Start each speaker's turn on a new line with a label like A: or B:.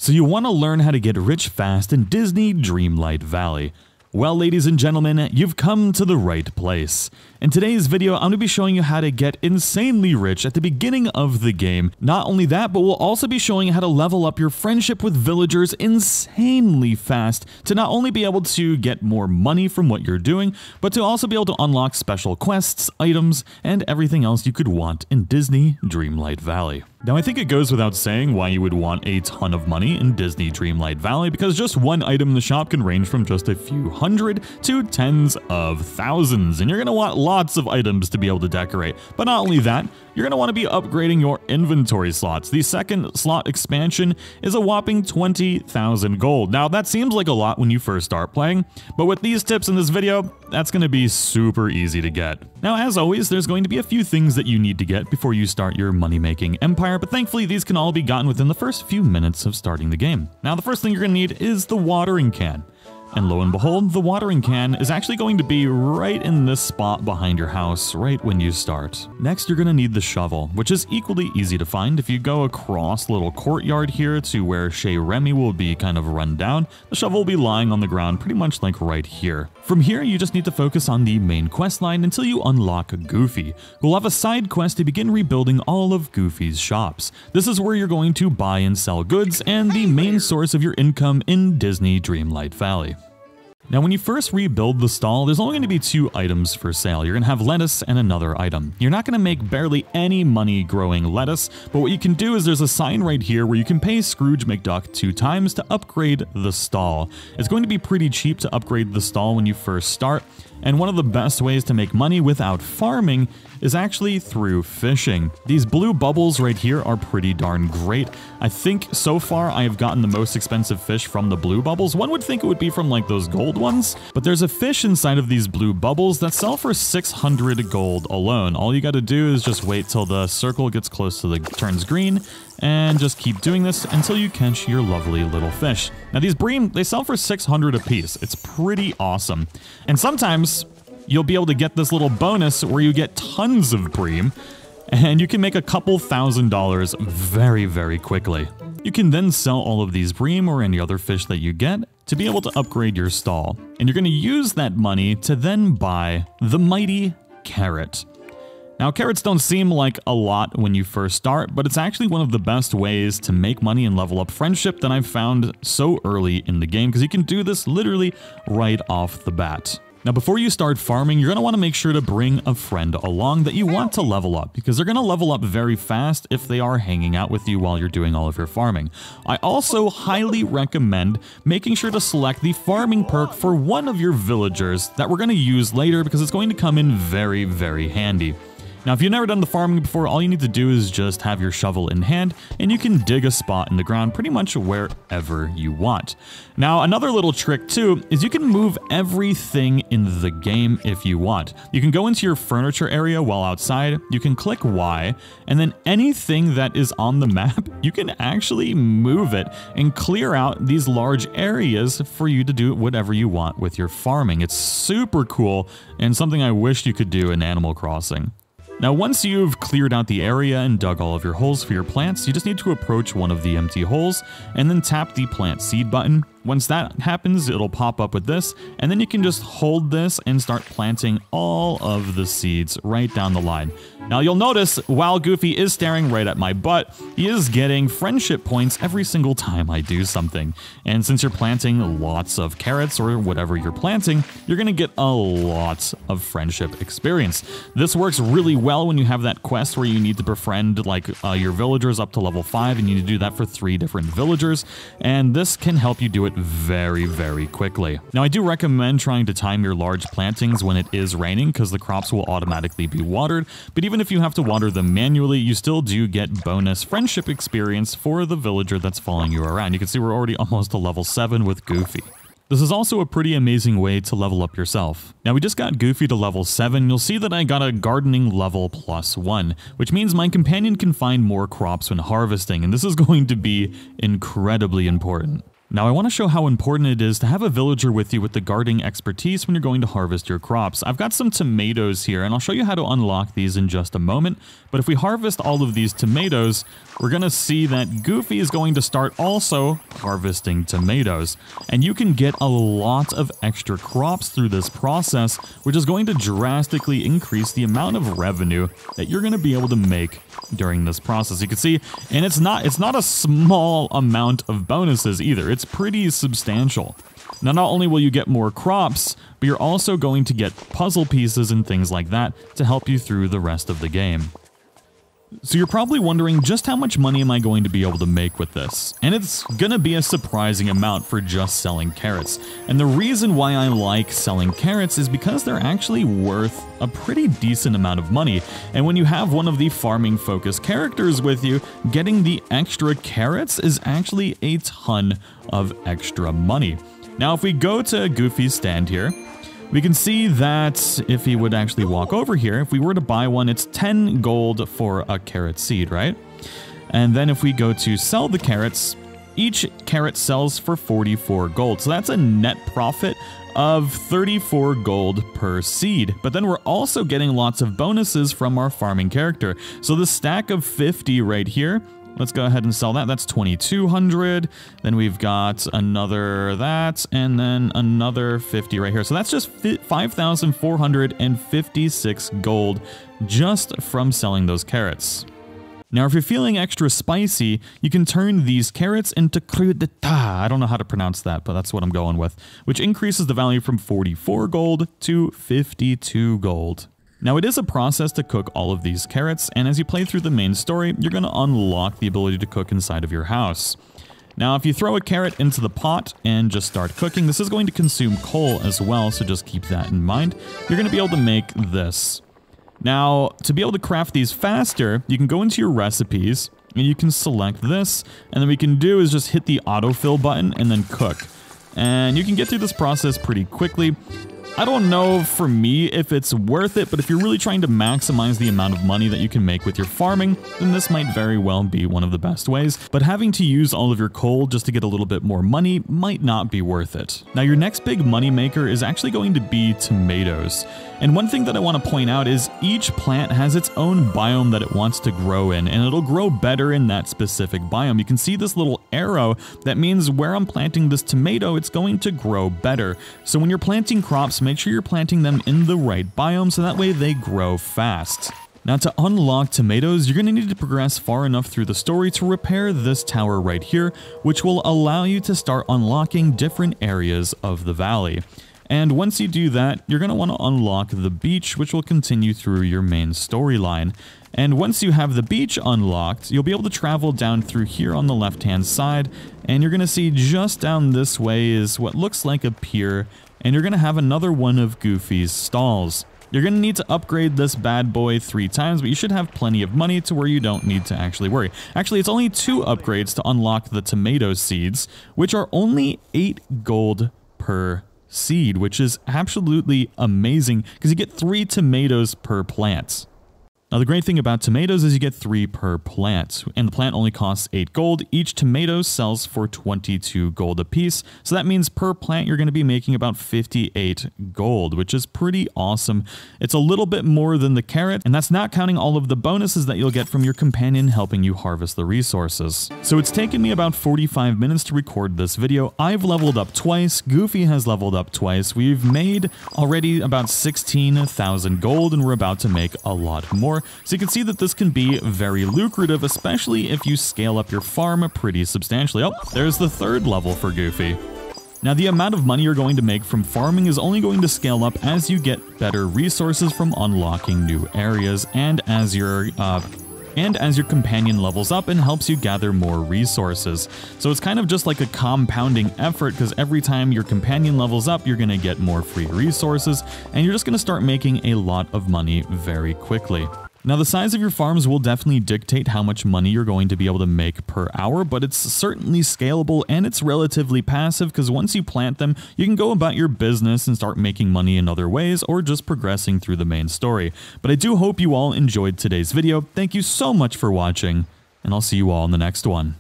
A: So you want to learn how to get rich fast in Disney Dreamlight Valley. Well, ladies and gentlemen, you've come to the right place. In today's video, I'm going to be showing you how to get insanely rich at the beginning of the game. Not only that, but we'll also be showing you how to level up your friendship with villagers insanely fast to not only be able to get more money from what you're doing, but to also be able to unlock special quests, items, and everything else you could want in Disney Dreamlight Valley. Now, I think it goes without saying why you would want a ton of money in Disney Dreamlight Valley, because just one item in the shop can range from just a few hundred to tens of thousands, and you're going to want lots of items to be able to decorate. But not only that, you're going to want to be upgrading your inventory slots. The second slot expansion is a whopping 20,000 gold. Now, that seems like a lot when you first start playing, but with these tips in this video, that's going to be super easy to get. Now, as always, there's going to be a few things that you need to get before you start your money-making empire, but thankfully these can all be gotten within the first few minutes of starting the game. Now, the first thing you're going to need is the watering can. And lo and behold, the watering can is actually going to be right in this spot behind your house, right when you start. Next, you're going to need the shovel, which is equally easy to find. If you go across the little courtyard here to where Chez Remy will be kind of run down, the shovel will be lying on the ground pretty much like right here. From here, you just need to focus on the main quest line until you unlock Goofy. We'll have a side quest to begin rebuilding all of Goofy's shops. This is where you're going to buy and sell goods and the main source of your income in Disney Dreamlight Valley. Now, when you first rebuild the stall, there's only going to be two items for sale. You're going to have lettuce and another item. You're not going to make barely any money growing lettuce, but what you can do is there's a sign right here where you can pay Scrooge McDuck 2 times to upgrade the stall. It's going to be pretty cheap to upgrade the stall when you first start, and one of the best ways to make money without farming is actually through fishing. These blue bubbles right here are pretty darn great. I think so far I have gotten the most expensive fish from the blue bubbles. One would think it would be from like those gold ones, but there's a fish inside of these blue bubbles that sell for 600 gold alone. All you got to do is just wait till the circle gets close to turns green, and just keep doing this until you catch your lovely little fish. Now, these bream, they sell for 600 a piece. It's pretty awesome. And sometimes you'll be able to get this little bonus where you get tons of bream, and you can make a couple $1,000s very, very quickly. You can then sell all of these bream or any other fish that you get to be able to upgrade your stall. And you're going to use that money to then buy the mighty carrot. Now, carrots don't seem like a lot when you first start, but it's actually one of the best ways to make money and level up friendship that I've found so early in the game, because you can do this literally right off the bat. Now, before you start farming, you're going to want to make sure to bring a friend along that you want to level up, because they're going to level up very fast if they are hanging out with you while you're doing all of your farming. I also highly recommend making sure to select the farming perk for one of your villagers that we're going to use later, because it's going to come in very, very handy. Now, if you've never done the farming before, all you need to do is just have your shovel in hand, and you can dig a spot in the ground pretty much wherever you want. Now, another little trick too is you can move everything in the game if you want. You can go into your furniture area while outside, you can click Y, and then anything that is on the map, you can actually move it and clear out these large areas for you to do whatever you want with your farming. It's super cool and something I wish you could do in Animal Crossing. Now, once you've cleared out the area and dug all of your holes for your plants, you just need to approach one of the empty holes and then tap the plant seed button. Once that happens, it'll pop up with this, and then you can just hold this and start planting all of the seeds right down the line. Now, you'll notice while Goofy is staring right at my butt, he is getting friendship points every single time I do something. And since you're planting lots of carrots or whatever you're planting, you're going to get a lot of friendship experience. This works really well when you have that quest where you need to befriend like your villagers up to level 5, and you need to do that for 3 different villagers, and this can help you do it very, very quickly. Now, I do recommend trying to time your large plantings when it is raining, because the crops will automatically be watered, but even if you have to water them manually, you still do get bonus friendship experience for the villager that's following you around. You can see we're already almost to level 7 with Goofy. This is also a pretty amazing way to level up yourself. Now, we just got Goofy to level 7. You'll see that I got a gardening level +1, which means my companion can find more crops when harvesting, and this is going to be incredibly important. Now I want to show how important it is to have a villager with you with the gardening expertise when you're going to harvest your crops. I've got some tomatoes here and I'll show you how to unlock these in just a moment. But if we harvest all of these tomatoes, we're going to see that Goofy is going to start also harvesting tomatoes. And you can get a lot of extra crops through this process, which is going to drastically increase the amount of revenue that you're going to be able to make during this process. You can see, and it's not a small amount of bonuses either. It's pretty substantial. Now, not only will you get more crops, but you're also going to get puzzle pieces and things like that to help you through the rest of the game. So you're probably wondering, just how much money am I going to be able to make with this? And it's gonna be a surprising amount for just selling carrots. And the reason why I like selling carrots is because they're actually worth a pretty decent amount of money. And when you have one of the farming focused characters with you, getting the extra carrots is actually a ton of extra money. Now, if we go to Goofy's stand here, we can see that if he would actually walk over here, if we were to buy one, it's 10 gold for a carrot seed, right? And then if we go to sell the carrots, each carrot sells for 44 gold. So that's a net profit of 34 gold per seed. But then we're also getting lots of bonuses from our farming character. So the stack of 50 right here, let's go ahead and sell that. That's 2,200. Then we've got another that, and then another 50 right here. So that's just 5,456 gold just from selling those carrots. Now, if you're feeling extra spicy, you can turn these carrots into crudita. I don't know how to pronounce that, but that's what I'm going with, which increases the value from 44 gold to 52 gold. Now, it is a process to cook all of these carrots, and as you play through the main story, you're going to unlock the ability to cook inside of your house. Now, if you throw a carrot into the pot and just start cooking, this is going to consume coal as well, so just keep that in mind. You're going to be able to make this. Now, to be able to craft these faster, you can go into your recipes, and you can select this, and then what we can do is just hit the autofill button and then cook. And you can get through this process pretty quickly. I don't know for me if it's worth it, but if you're really trying to maximize the amount of money that you can make with your farming, then this might very well be one of the best ways. But having to use all of your coal just to get a little bit more money might not be worth it. Now, your next big money maker is actually going to be tomatoes. And one thing that I want to point out is each plant has its own biome that it wants to grow in, and it'll grow better in that specific biome. You can see this little arrow. That means where I'm planting this tomato, it's going to grow better. So when you're planting crops, make sure you're planting them in the right biome so that way they grow fast. Now, to unlock tomatoes, you're going to need to progress far enough through the story to repair this tower right here, which will allow you to start unlocking different areas of the valley. And once you do that, you're going to want to unlock the beach, which will continue through your main storyline. And once you have the beach unlocked, you'll be able to travel down through here on the left-hand side, and you're going to see just down this way is what looks like a pier, and you're going to have another one of Goofy's stalls. You're going to need to upgrade this bad boy 3 times, but you should have plenty of money to where you don't need to actually worry. Actually, it's only 2 upgrades to unlock the tomato seeds, which are only 8 gold per seed, which is absolutely amazing because you get 3 tomatoes per plant. Now, the great thing about tomatoes is you get 3 per plant, and the plant only costs 8 gold. Each tomato sells for 22 gold a piece, so that means per plant you're going to be making about 58 gold, which is pretty awesome. It's a little bit more than the carrot, and that's not counting all of the bonuses that you'll get from your companion helping you harvest the resources. So it's taken me about 45 minutes to record this video. I've leveled up twice, Goofy has leveled up twice, we've made already about 16,000 gold, and we're about to make a lot more. So you can see that this can be very lucrative, especially if you scale up your farm pretty substantially. Oh, there's the 3rd level for Goofy. Now, the amount of money you're going to make from farming is only going to scale up as you get better resources from unlocking new areas and as your companion levels up and helps you gather more resources. So it's kind of just like a compounding effort, because every time your companion levels up, you're going to get more free resources, and you're just going to start making a lot of money very quickly. Now, the size of your farms will definitely dictate how much money you're going to be able to make per hour, but it's certainly scalable and it's relatively passive because once you plant them, you can go about your business and start making money in other ways or just progressing through the main story. But I do hope you all enjoyed today's video. Thank you so much for watching, and I'll see you all in the next one.